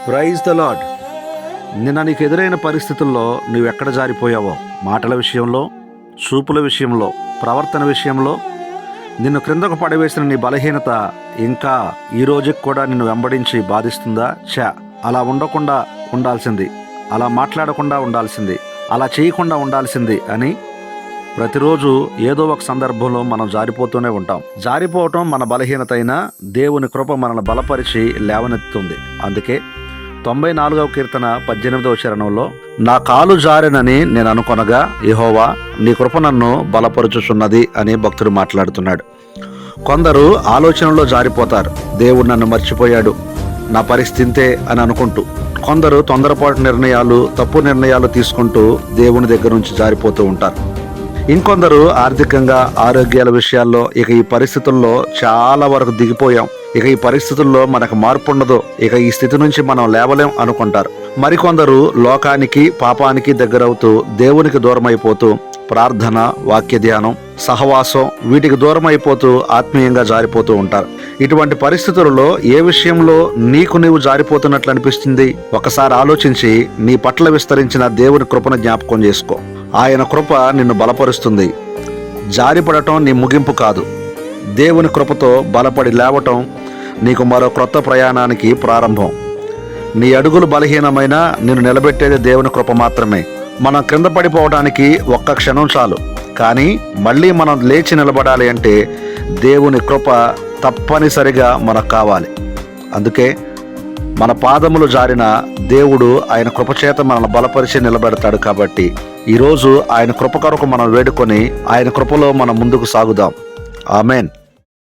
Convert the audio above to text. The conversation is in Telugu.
Praise the lord. నిన్న నీకు ఎదురైన పరిస్థితుల్లో నువ్వెక్కడ జారిపోయావో, మాటల విషయంలో, చూపుల విషయంలో, ప్రవర్తన విషయంలో నిన్ను క్రిందకు పడవేసిన నీ బలహీనత ఇంకా ఈ రోజుకి కూడా నిన్ను వెంబడించి బాధిస్తుందా? అలా ఉండకుండా ఉండాల్సింది, అలా మాట్లాడకుండా ఉండాల్సింది, అలా చేయకుండా ఉండాల్సింది అని ప్రతిరోజు ఏదో ఒక సందర్భంలో మనం జారిపోతూనే ఉంటాం. జారిపోవటం మన బలహీనత అయినా దేవుని కృప మనల్ని బలపరిచి లేవనెత్తుతుంది. అందుకే 94వ కీర్తన 18వ చరణంలో, నా కాలు జారెనని నేను అనుకొనగా యెహోవా నీ కృప నన్ను బలపరుచుచున్నది అని భక్తుడు మాట్లాడుతున్నాడు. కొందరు ఆలోచనలో జారిపోతారు, దేవుడు నన్ను మర్చిపోయాడు, నా పరిస్థితే అని అనుకుంటూ. కొందరు తొందరపాటు నిర్ణయాలు, తప్పు నిర్ణయాలు తీసుకుంటూ దేవుని దగ్గర నుంచి జారిపోతూ ఉంటారు. ఇంకొందరు ఆర్థికంగా, ఆరోగ్యాల విషయాల్లో ఇక ఈ పరిస్థితుల్లో చాలా వరకు దిగిపోయాం, ఇక ఈ పరిస్థితుల్లో మనకు మార్పు ఉండదు, ఇక ఈ స్థితి నుంచి మనం లేవలేం అనుకుంటారు. మరికొందరు లోకానికి, పాపానికి దగ్గరవుతూ దేవునికి దూరం అయిపోతూ ప్రార్థన, వాక్య ధ్యానం, సహవాసం వీటికి దూరం అయిపోతూ ఆత్మీయంగా జారిపోతూ ఉంటారు. ఇటువంటి పరిస్థితులలో ఏ విషయంలో నీకు నీవు జారిపోతున్నట్లు అనిపిస్తుంది? ఒకసారి ఆలోచించి నీ పట్ల విస్తరించిన దేవుని కృపను జ్ఞాపకం చేసుకో. ఆయన కృప నిన్ను బలపరుస్తుంది. జారిపడటం నీ ముగింపు కాదు. దేవుని కృపతో బలపడి లేవటం నీకు మరో క్రొత్త ప్రయాణానికి ప్రారంభం. నీ అడుగులు బలహీనమైన నిన్ను నిలబెట్టేది దేవుని కృప మాత్రమే. మనం క్రింద పడిపోవడానికి ఒక్క క్షణం చాలు, కానీ మళ్ళీ మనం లేచి నిలబడాలి అంటే దేవుని కృప తప్పనిసరిగా మనకు కావాలి. అందుకే మన పాదములు జారిన దేవుడు ఆయన కృపచేత మనల్ని బలపరిచి నిలబెడతాడు. కాబట్టి ఈరోజు ఆయన కృప కొరకు మనం వేడుకొని ఆయన కృపలో మనం ముందుకు సాగుదాం. ఆమెన్.